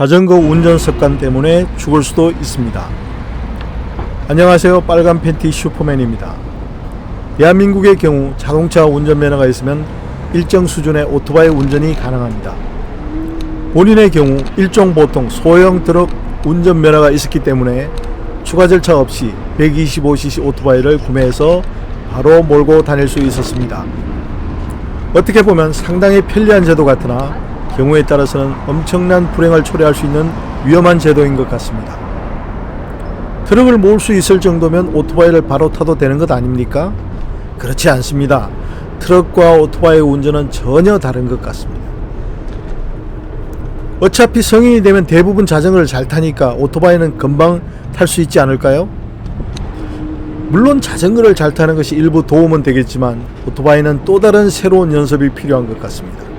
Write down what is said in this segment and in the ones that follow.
자전거 운전 습관 때문에 죽을 수도 있습니다. 안녕하세요. 빨간 팬티 슈퍼맨입니다. 대한민국의 경우 자동차 운전면허가 있으면 일정 수준의 오토바이 운전이 가능합니다. 본인의 경우 일종 보통 소형 트럭 운전면허가 있었기 때문에 추가 절차 없이 125cc 오토바이를 구매해서 바로 몰고 다닐 수 있었습니다. 어떻게 보면 상당히 편리한 제도 같으나 경우에 따라서는 엄청난 불행을 초래할 수 있는 위험한 제도인 것 같습니다. 트럭을 모을 수 있을 정도면 오토바이를 바로 타도 되는 것 아닙니까? 그렇지 않습니다. 트럭과 오토바이 운전은 전혀 다른 것 같습니다. 어차피 성인이 되면 대부분 자전거를 잘 타니까 오토바이는 금방 탈 수 있지 않을까요? 물론 자전거를 잘 타는 것이 일부 도움은 되겠지만 오토바이는 또 다른 새로운 연습이 필요한 것 같습니다.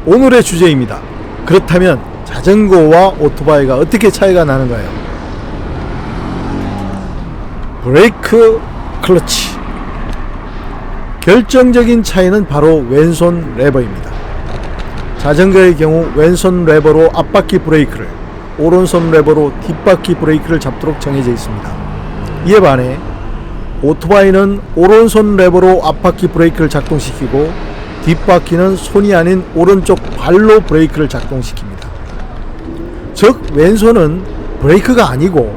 오늘의 주제입니다. 그렇다면 자전거와 오토바이가 어떻게 차이가 나는가요? 브레이크, 클러치. 결정적인 차이는 바로 왼손 레버입니다. 자전거의 경우 왼손 레버로 앞바퀴 브레이크를, 오른손 레버로 뒷바퀴 브레이크를 잡도록 정해져 있습니다. 이에 반해 오토바이는 오른손 레버로 앞바퀴 브레이크를 작동시키고 뒷바퀴는 손이 아닌 오른쪽 발로 브레이크를 작동시킵니다. 즉 왼손은 브레이크가 아니고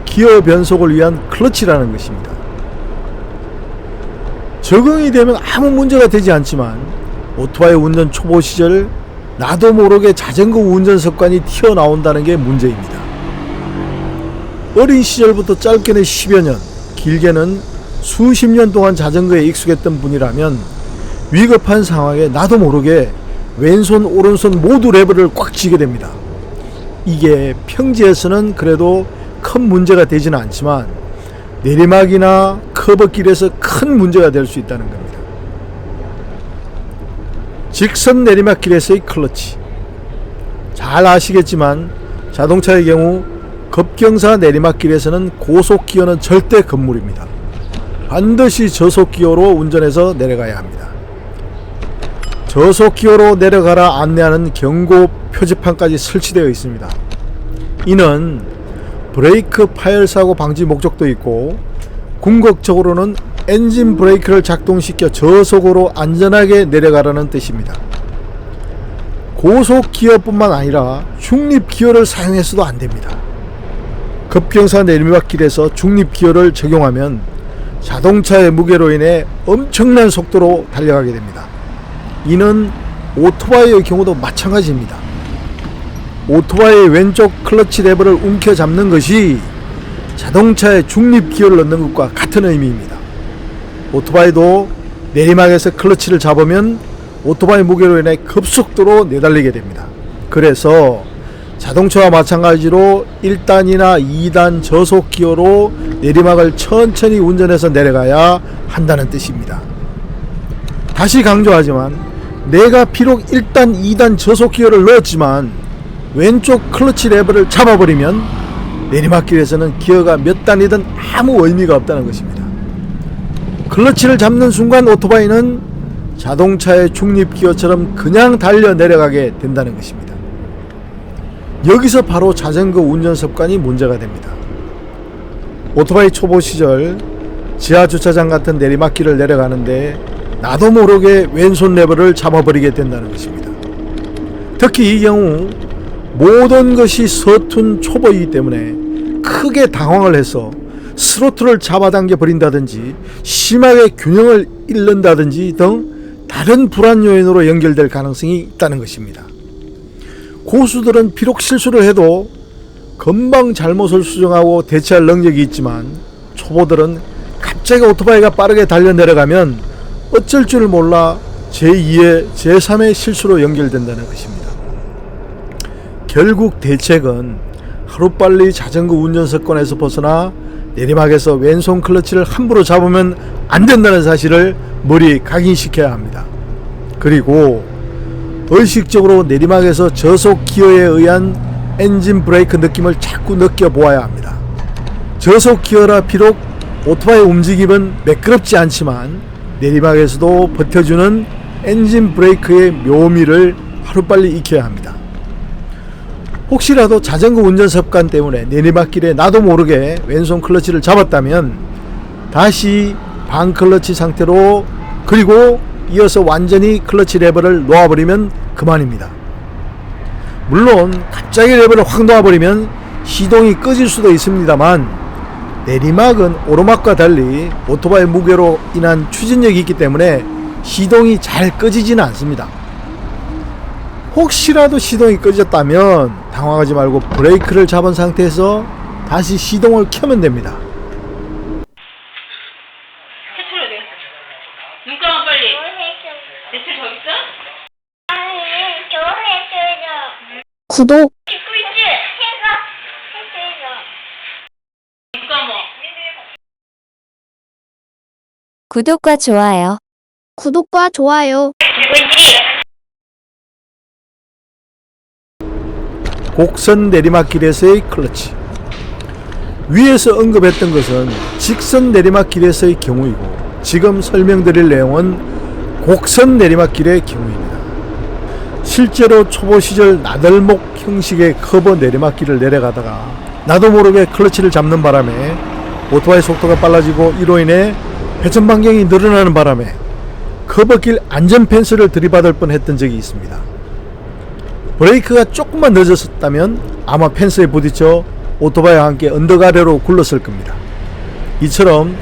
기어 변속을 위한 클러치라는 것입니다. 적응이 되면 아무 문제가 되지 않지만 오토바이 운전 초보 시절 나도 모르게 자전거 운전 습관이 튀어나온다는 게 문제입니다. 어린 시절부터 짧게는 10여 년, 길게는 수십 년 동안 자전거에 익숙했던 분이라면 위급한 상황에 나도 모르게 왼손 오른손 모두 레버를 꽉 쥐게 됩니다. 이게 평지에서는 그래도 큰 문제가 되지는 않지만 내리막이나 커브길에서 큰 문제가 될 수 있다는 겁니다. 직선 내리막길에서의 클러치. 잘 아시겠지만 자동차의 경우 급경사 내리막길에서는 고속 기어는 절대 금물입니다. 반드시 저속 기어로 운전해서 내려가야 합니다. 저속 기어로 내려가라 안내하는 경고 표지판까지 설치되어 있습니다. 이는 브레이크 파열 사고 방지 목적도 있고 궁극적으로는 엔진 브레이크를 작동시켜 저속으로 안전하게 내려가라는 뜻입니다. 고속 기어뿐만 아니라 중립 기어를 사용해서도 안됩니다. 급경사 내리막길에서 중립 기어를 적용하면 자동차의 무게로 인해 엄청난 속도로 달려가게 됩니다. 이는 오토바이의 경우도 마찬가지입니다. 오토바이의 왼쪽 클러치 레버를 움켜잡는 것이 자동차의 중립 기어를 넣는 것과 같은 의미입니다. 오토바이도 내리막에서 클러치를 잡으면 오토바이 무게로 인해 급속도로 내달리게 됩니다. 그래서 자동차와 마찬가지로 1단이나 2단 저속 기어로 내리막을 천천히 운전해서 내려가야 한다는 뜻입니다. 다시 강조하지만 내가 비록 1단, 2단 저속 기어를 넣었지만 왼쪽 클러치 레버를 잡아버리면 내리막길에서는 기어가 몇 단이든 아무 의미가 없다는 것입니다. 클러치를 잡는 순간 오토바이는 자동차의 중립 기어처럼 그냥 달려 내려가게 된다는 것입니다. 여기서 바로 자전거 운전 습관이 문제가 됩니다. 오토바이 초보 시절 지하 주차장 같은 내리막길을 내려가는데 나도 모르게 왼손 레버를 잡아버리게 된다는 것입니다. 특히 이 경우 모든 것이 서툰 초보이기 때문에 크게 당황을 해서 스로틀을 잡아당겨 버린다든지 심하게 균형을 잃는다든지 등 다른 불안 요인으로 연결될 가능성이 있다는 것입니다. 고수들은 비록 실수를 해도 금방 잘못을 수정하고 대처할 능력이 있지만 초보들은 갑자기 오토바이가 빠르게 달려 내려가면 어쩔 줄 몰라 제2의 제3의 실수로 연결된다는 것입니다. 결국 대책은 하루빨리 자전거 운전 습관에서 벗어나 내리막에서 왼손 클러치를 함부로 잡으면 안 된다는 사실을 머리에 각인시켜야 합니다. 그리고 의식적으로 내리막에서 저속 기어에 의한 엔진 브레이크 느낌을 자꾸 느껴보아야 합니다. 저속 기어라 비록 오토바이 움직임은 매끄럽지 않지만 내리막에서도 버텨주는 엔진 브레이크의 묘미를 하루빨리 익혀야 합니다. 혹시라도 자전거 운전 습관 때문에 내리막길에 나도 모르게 왼손 클러치를 잡았다면 다시 반클러치 상태로, 그리고 이어서 완전히 클러치 레버를 놓아버리면 그만입니다. 물론 갑자기 레버를 확 놓아버리면 시동이 꺼질 수도 있습니다만, 내리막은 오르막과 달리 오토바이 무게로 인한 추진력이 있기 때문에 시동이 잘 꺼지지는 않습니다. 혹시라도 시동이 꺼졌다면 당황하지 말고 브레이크를 잡은 상태에서 다시 시동을 켜면 됩니다. 해쳐야 돼. 눈 감아 빨리. 대체 저기 있어? 구독, 찍고 있지? 눈 감아. 구독과 좋아요. 구독과 좋아요. 곡선 내리막길에서의 클러치. 위에서 언급했던 것은 직선 내리막길에서의 경우이고, 지금 설명드릴 내용은 곡선 내리막길의 경우입니다. 실제로 초보 시절 나들목 형식의 커버 내리막길을 내려가다가 나도 모르게 클러치를 잡는 바람에 오토바이 속도가 빨라지고, 이로 인해 회전 반경이 늘어나는 바람에 커버길 안전 펜스를 들이받을 뻔했던 적이 있습니다. 브레이크가 조금만 늦었다면 아마 펜스에 부딪혀 오토바이와 함께 언덕 아래로 굴렀을 겁니다. 이처럼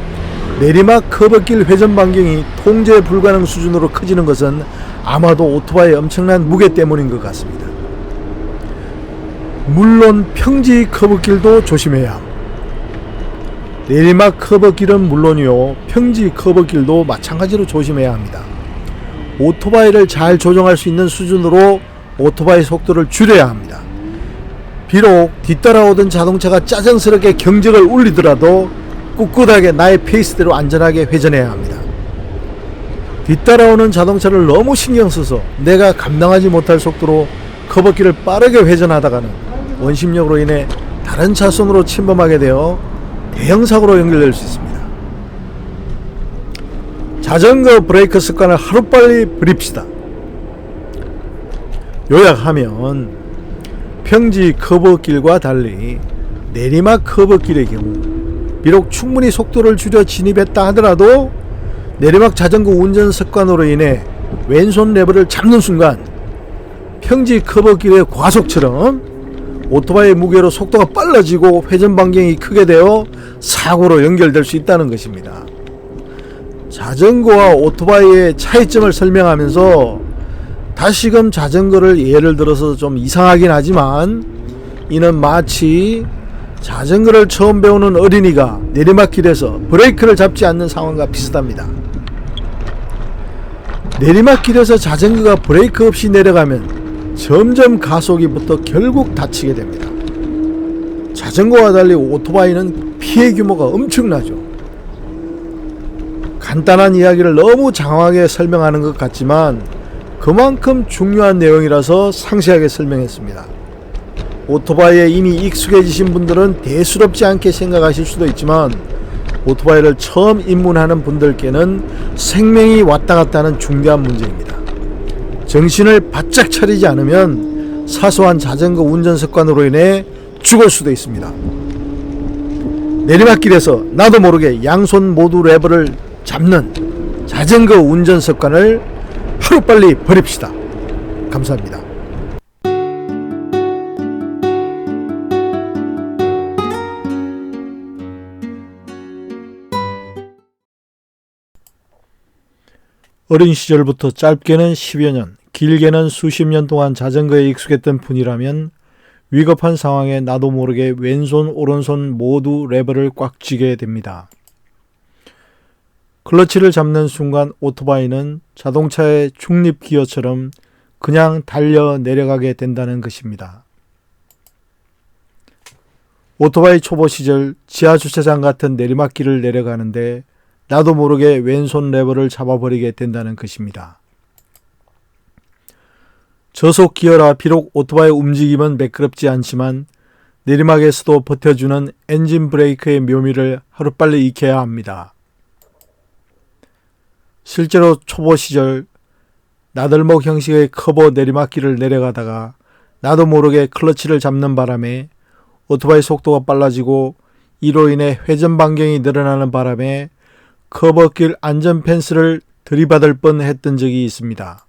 내리막 커버길 회전 반경이 통제 불가능 수준으로 커지는 것은 아마도 오토바이의 엄청난 무게 때문인 것 같습니다. 물론 평지 커버길도 조심해야 합니다. 내리막 커버길은 물론이요, 평지 커버길도 마찬가지로 조심해야 합니다. 오토바이를 잘 조정할 수 있는 수준으로 오토바이 속도를 줄여야 합니다. 비록 뒤따라오던 자동차가 짜증스럽게 경적을 울리더라도 꿋꿋하게 나의 페이스대로 안전하게 회전해야 합니다. 뒤따라오는 자동차를 너무 신경 써서 내가 감당하지 못할 속도로 커버길을 빠르게 회전하다가는 원심력으로 인해 다른 차선으로 침범하게 되어 대형 사고로 연결될 수 있습니다. 자전거 브레이크 습관을 하루빨리 버립시다. 요약하면, 평지 커버길과 달리 내리막 커버길의 경우 비록 충분히 속도를 줄여 진입했다 하더라도 내리막 자전거 운전 습관으로 인해 왼손 레버를 잡는 순간 평지 커버길의 과속처럼 오토바이 무게로 속도가 빨라지고 회전 반경이 크게 되어 사고로 연결될 수 있다는 것입니다. 자전거와 오토바이의 차이점을 설명하면서 다시금 자전거를 예를 들어서 좀 이상하긴 하지만, 이는 마치 자전거를 처음 배우는 어린이가 내리막길에서 브레이크를 잡지 않는 상황과 비슷합니다. 내리막길에서 자전거가 브레이크 없이 내려가면 점점 가속이 붙어 결국 다치게 됩니다. 자전거와 달리 오토바이는 피해 규모가 엄청나죠. 간단한 이야기를 너무 장황하게 설명하는 것 같지만 그만큼 중요한 내용이라서 상세하게 설명했습니다. 오토바이에 이미 익숙해지신 분들은 대수롭지 않게 생각하실 수도 있지만, 오토바이를 처음 입문하는 분들께는 생명이 왔다 갔다 하는 중대한 문제입니다. 정신을 바짝 차리지 않으면 사소한 자전거 운전 습관으로 인해 죽을 수도 있습니다. 내리막길에서 나도 모르게 양손 모두 레버를 잡는 자전거 운전 습관을 하루빨리 버립시다. 감사합니다. 어린 시절부터 짧게는 10여 년, 길게는 수십 년 동안 자전거에 익숙했던 분이라면 위급한 상황에 나도 모르게 왼손 오른손 모두 레버를 꽉 쥐게 됩니다. 클러치를 잡는 순간 오토바이는 자동차의 중립 기어처럼 그냥 달려 내려가게 된다는 것입니다. 오토바이 초보 시절 지하 주차장 같은 내리막길을 내려가는데 나도 모르게 왼손 레버를 잡아버리게 된다는 것입니다. 저속 기어라 비록 오토바이 움직임은 매끄럽지 않지만 내리막에서도 버텨주는 엔진 브레이크의 묘미를 하루빨리 익혀야 합니다. 실제로 초보 시절 나들목 형식의 커버 내리막길을 내려가다가 나도 모르게 클러치를 잡는 바람에 오토바이 속도가 빨라지고 이로 인해 회전 반경이 늘어나는 바람에 커브길 안전 펜스를 들이받을 뻔했던 적이 있습니다.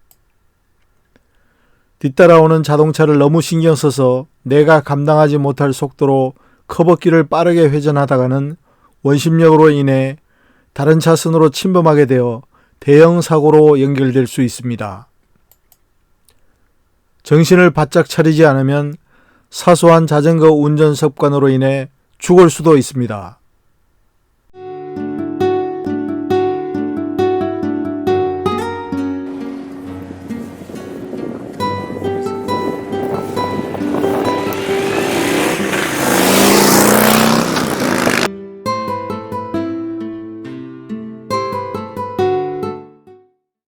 뒤따라오는 자동차를 너무 신경 써서 내가 감당하지 못할 속도로 커브길을 빠르게 회전하다가는 원심력으로 인해 다른 차선으로 침범하게 되어 대형 사고로 연결될 수 있습니다. 정신을 바짝 차리지 않으면 사소한 자전거 운전 습관으로 인해 죽을 수도 있습니다.